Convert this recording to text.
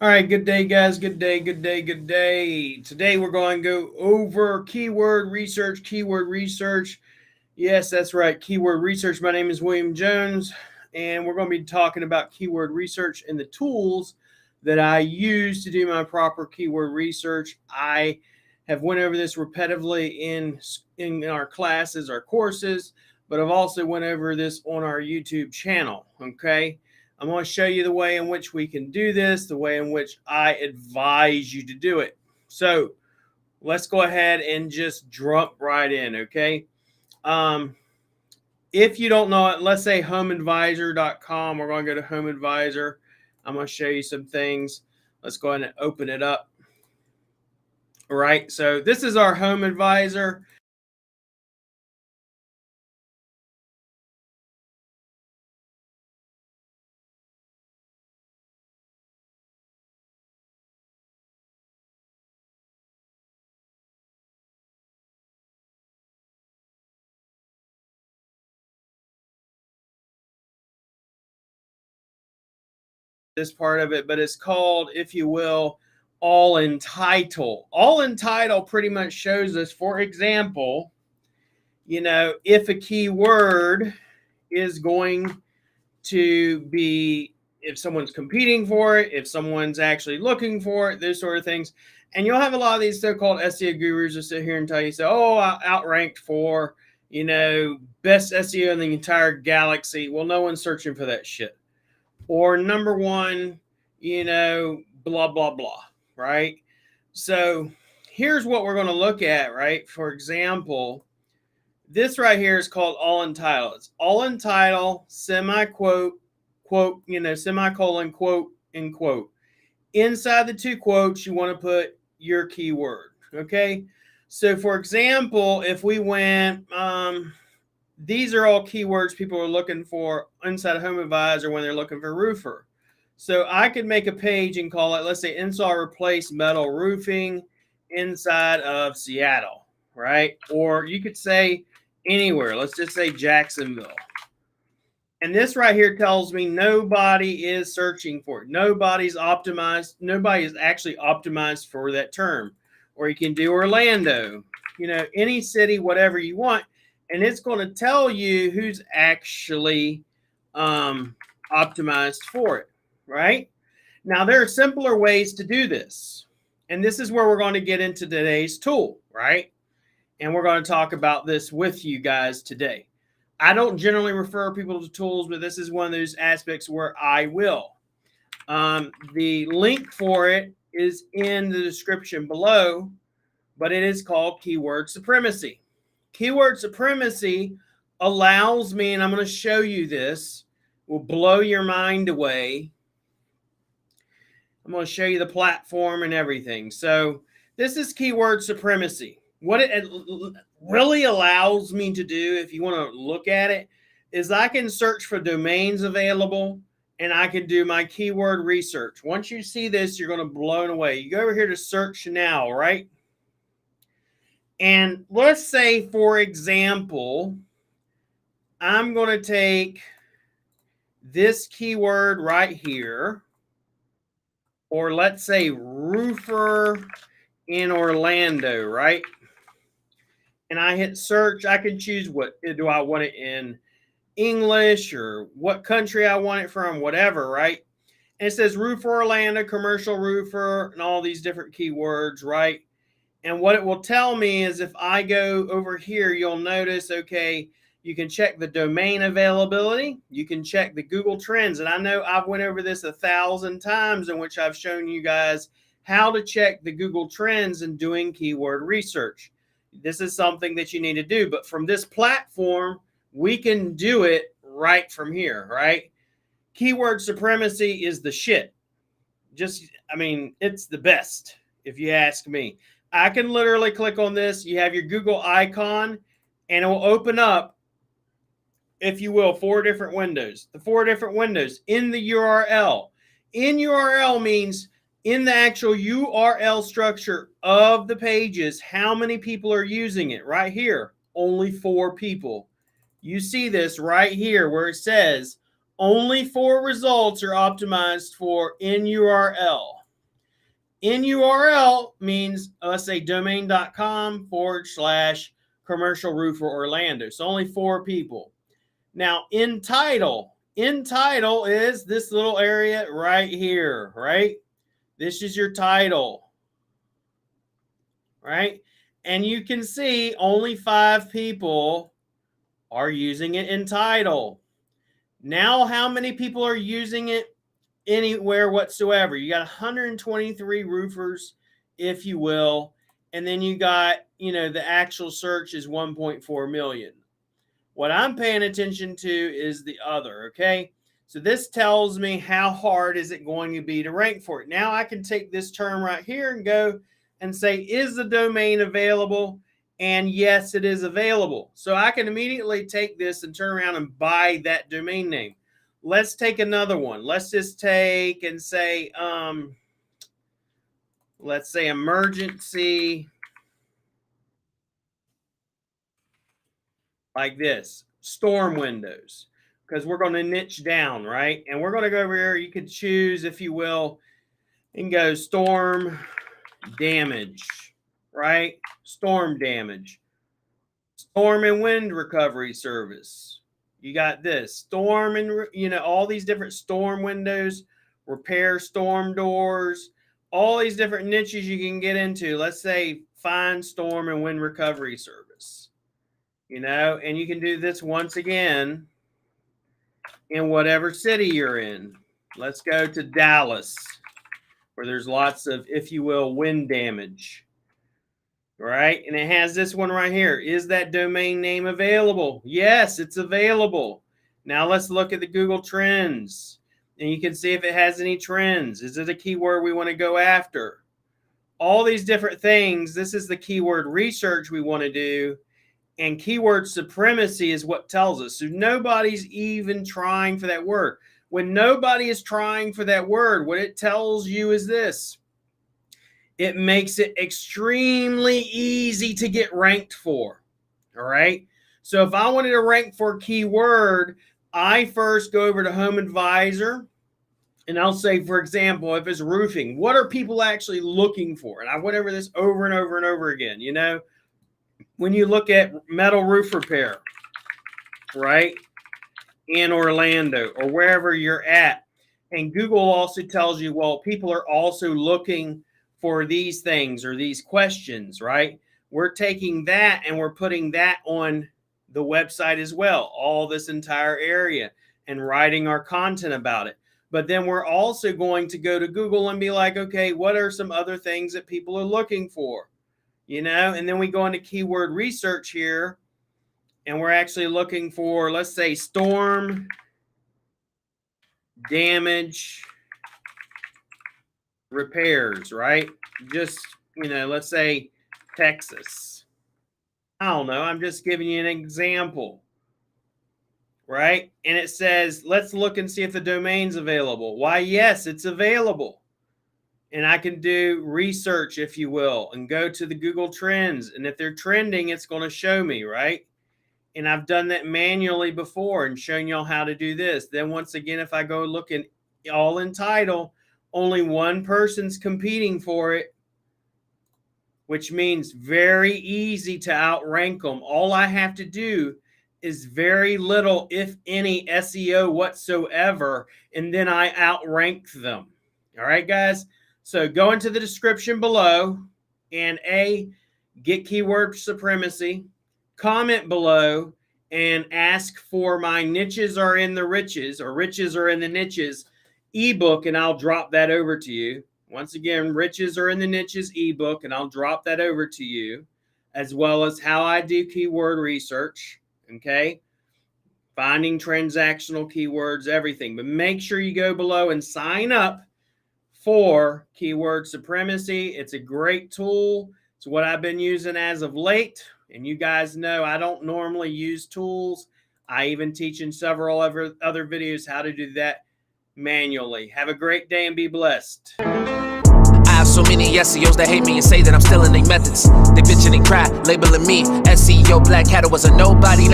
All right, good day, guys. Good day, good day, good day. Today we're going to go over keyword research. Keyword research. Yes, that's right. Keyword research. My name is William Jones, and we're going to be talking about keyword research and the tools that I use to do my proper keyword research. I have went over this repetitively in our classes, our courses, but I've also went over this on our YouTube channel. Okay. I'm going to show you the way in which we can do this, the way in which I advise you to do it. So let's go ahead and just jump right in, okay? Um, if you don't know it, let's say homeadvisor.com. We're going to go to Home Advisor. I'm going to show you some things. Let's go ahead and open it up. All right, so this is our Home Advisor. This part of it, but it's called, if you will, all in title. All in title pretty much shows us, for example, if a keyword is going to be, if someone's competing for it, if someone's actually looking for it, those sort of things. And you'll have a lot of these so-called SEO gurus that sit here and tell you, so, oh, I outranked for, best SEO in the entire galaxy. Well, no one's searching for that shit. Or number one, blah, blah, blah, right? So here's what we're going to look at, right? For example, this right here is called all in title. It's all in title, semi-quote, quote, semicolon, quote, and quote. Inside the two quotes, you want to put your keyword, okay? So for example, if we went, these are all keywords people are looking for inside of Home Advisor when they're looking for roofer. So I could make a page and call it, let's say, install replace metal roofing inside of Seattle, right? Or you could say anywhere. Let's just say Jacksonville. And this right here tells me nobody is searching for it. Nobody's optimized. Nobody is actually optimized for that term. Or you can do Orlando, any city, whatever you want. And it's going to tell you who's actually optimized for it, right? Now, there are simpler ways to do this. And this is where we're going to get into today's tool, right? And we're going to talk about this with you guys today. I don't generally refer people to tools, but this is one of those aspects where I will. The link for it is in the description below, but it is called Keyword Supremacy. Keyword Supremacy allows me, and I'm going to show you this, will blow your mind away. I'm going to show you the platform and everything. So this is Keyword Supremacy. What it really allows me to do, if you want to look at it, is I can search for domains available and I can do my keyword research. Once you see this, you're going to be blown away. You go over here to search now, right? And let's say, for example, I'm going to take this keyword right here, or let's say roofer in Orlando, right? And I hit search. I can choose what do I want it in English or what country I want it from, whatever, right? And it says roofer Orlando, commercial roofer, and all these different keywords, right? And what it will tell me is if I go over here, you'll notice, okay, you can check the domain availability. You can check the Google Trends. And I know I've went over this 1,000 times in which I've shown you guys how to check the Google Trends and doing keyword research. This is something that you need to do. But from this platform, we can do it right from here, right? Keyword Supremacy is the shit. It's the best, if you ask me. I can literally click on this. You have your Google icon, and it will open up, if you will, 4 different windows. The 4 different windows in the URL. In URL means in the actual URL structure of the pages, how many people are using it. Right here, only 4 people. You see this right here where it says only 4 results are optimized for in URL. In URL means, let's say domain.com/commercial roofer Orlando. So only 4 people. Now in title is this little area right here, right? This is your title, right? And you can see only 5 people are using it in title. Now, how many people are using it anywhere whatsoever? You got 123 roofers, if you will. And then you got, the actual search is 1.4 million. What I'm paying attention to is the other, okay? So this tells me how hard is it going to be to rank for it. Now I can take this term right here and go and say, is the domain available? And yes, it is available. So I can immediately take this and turn around and buy that domain name. Let's take another one. Let's just take and say, let's say emergency, like this, storm windows, because we're going to niche down, right? And we're going to go over here. You could choose, if you will, and go storm damage, right? Storm damage, storm and wind recovery service. You got this storm and, all these different storm windows, repair storm doors, all these different niches you can get into. Let's say find storm and wind recovery service, and you can do this once again in whatever city you're in. Let's go to Dallas, where there's lots of, if you will, wind damage. Right? And it has this one right here. Is that domain name available? Yes, it's available. Now let's look at the Google Trends. And you can see if it has any trends. Is it a keyword we want to go after? All these different things. This is the keyword research we want to do. And keyword supremacy is what tells us. So nobody's even trying for that word. When nobody is trying for that word, what it tells you is this. It makes it extremely easy to get ranked for. All right. So if I wanted to rank for a keyword, I first go over to Home Advisor and I'll say, for example, if it's roofing, what are people actually looking for? And I went over this over and over and over again. When you look at metal roof repair, right, in Orlando or wherever you're at, and Google also tells you, well, people are also looking for these things or these questions, right? We're taking that and we're putting that on the website as well, all this entire area, and writing our content about it. But then we're also going to go to Google and be like, okay, what are some other things that people are looking for? And then we go into keyword research here, and we're actually looking for, let's say, storm damage repairs, right? Just, let's say Texas. I don't know. I'm just giving you an example, right? And it says, let's look and see if the domain's available. Why, yes, it's available. And I can do research, if you will, and go to the Google Trends. And if they're trending, it's going to show me, right? And I've done that manually before and shown y'all how to do this. Then once again, if I go look in all in title, only one person's competing for it, which means very easy to outrank them. All I have to do is very little, if any, SEO whatsoever, and then I outrank them. All right, guys? So go into the description below and get keyword supremacy, comment below, and ask for my niches are in the riches, or riches are in the niches ebook, and I'll drop that over to you. Once again, riches are in the niches ebook, and I'll drop that over to you, as well as how I do keyword research, okay? Finding transactional keywords, everything. But make sure you go below and sign up for keyword supremacy. It's a great tool. It's what I've been using as of late. And you guys know I don't normally use tools. I even teach in several other videos how to do that manually. Have a great day and be blessed. I have so many SEOs that hate me and say that I'm stealing their methods. They bitching and cry, labeling me SEO Black Hat. Was a nobody.